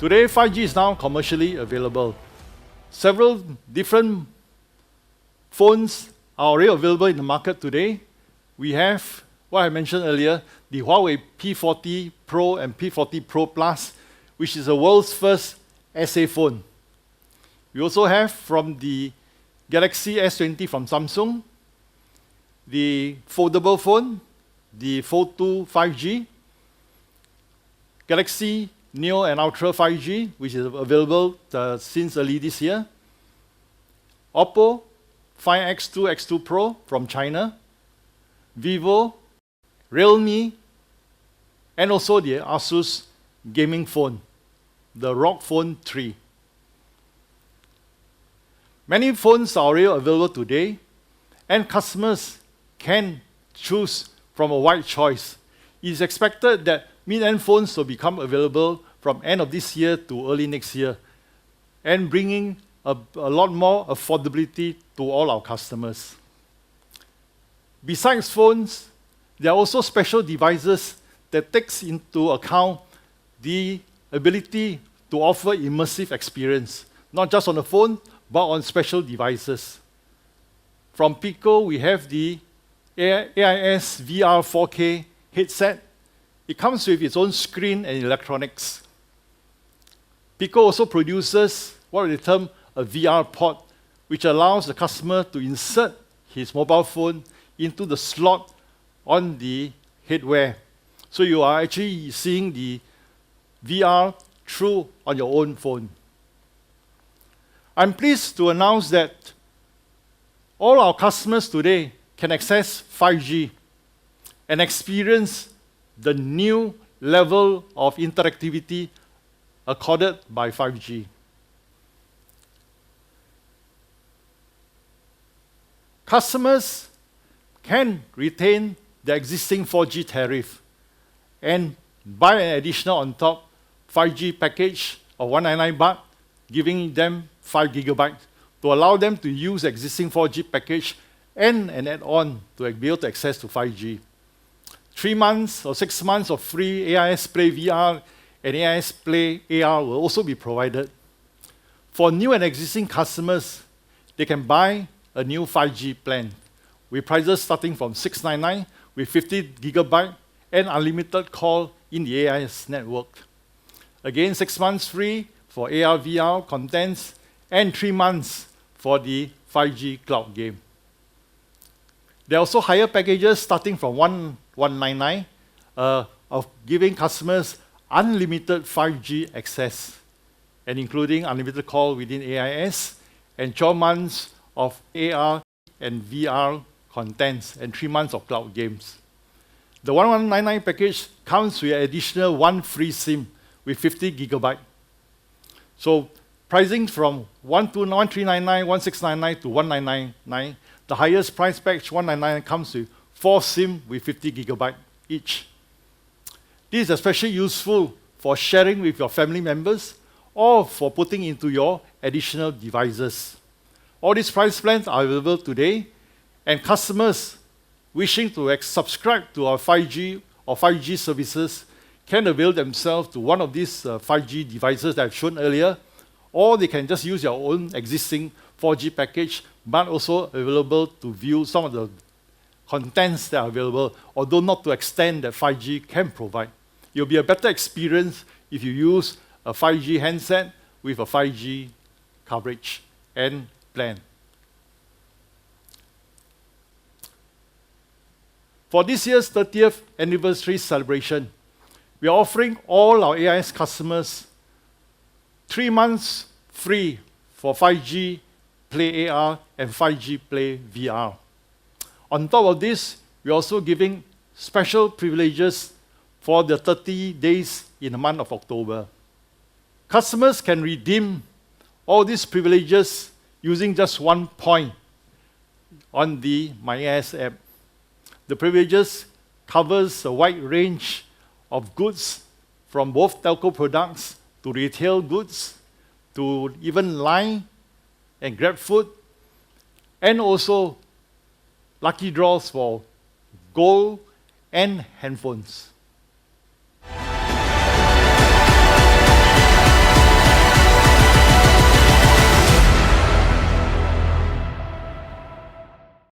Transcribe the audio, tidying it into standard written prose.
Today, 5G is now commercially available. Several different phones are already available in the market today. We have, what I mentioned earlier, the Huawei P40 Pro and P40 Pro Plus, which is the world's first SA phone. We also have from the Galaxy S20 from Samsung, the foldable phone, the Fold 2 5G, Galaxy Neo and Ultra 5G, which is available since early this year, Oppo Find X2, X2 Pro from China, Vivo, Realme, and also the Asus gaming phone, the ROG Phone 3. Many phones are already available today, and customers can choose from a wide choice. It is expected that mid-end phones will become available from end of this year to early next year, and bringing a lot more affordability to all our customers. Besides phones, there are also special devices that takes into account the ability to offer immersive experience, not just on the phone, but on special devices. From Pico, we have the AIS VR 4K headset. It comes with its own screen and electronics. Pico also produces what we term a VR pod, which allows the customer to insert his mobile phone into the slot on the headwear. So you are actually seeing the VR through on your own phone. I'm pleased to announce that all our customers today can access 5G and experience the new level of interactivity accorded by 5G. Customers can retain the existing 4G tariff and buy an additional on top 5G package of 199 baht, giving them 5 gigabytes to allow them to use existing 4G package and an add-on to be able to access to 5G. 3 months or 6 months of free AIS Play VR and AIS Play AR will also be provided. For new and existing customers, they can buy a new 5G plan with prices starting from 699 with 50 gigabyte and unlimited call in the AIS network. Again, 6 months free for AR VR contents and 3 months for the 5G cloud game. There are also higher packages starting from 199 of giving customers unlimited 5G access and including unlimited call within AIS and 12 months of AR and VR contents and 3 months of cloud games. The 1199 package comes with an additional 1 free SIM with 50 gigabyte. So pricing from 1399, 1699 to 1999, the highest price package 199 comes with 4 SIM with 50 gigabyte each. This is especially useful for sharing with your family members or for putting into your additional devices. All these price plans are available today, and customers wishing to subscribe to our 5G or 5G services can avail themselves to one of these 5G devices that I've shown earlier, or they can just use your own existing 4G package, but also available to view some of the contents that are available, although not to extent that 5G can provide. It will be a better experience if you use a 5G handset with a 5G coverage and plan. For this year's 30th anniversary celebration, we are offering all our AIS customers 3 months free for 5G Play AR and 5G Play VR. On top of this, we're also giving special privileges for the 30 days in the month of October. Customers can redeem all these privileges using just 1 point on the MyAIS app. The privileges covers a wide range of goods from both telco products to retail goods to even Line and GrabFood, and also lucky draws for gold and handphones.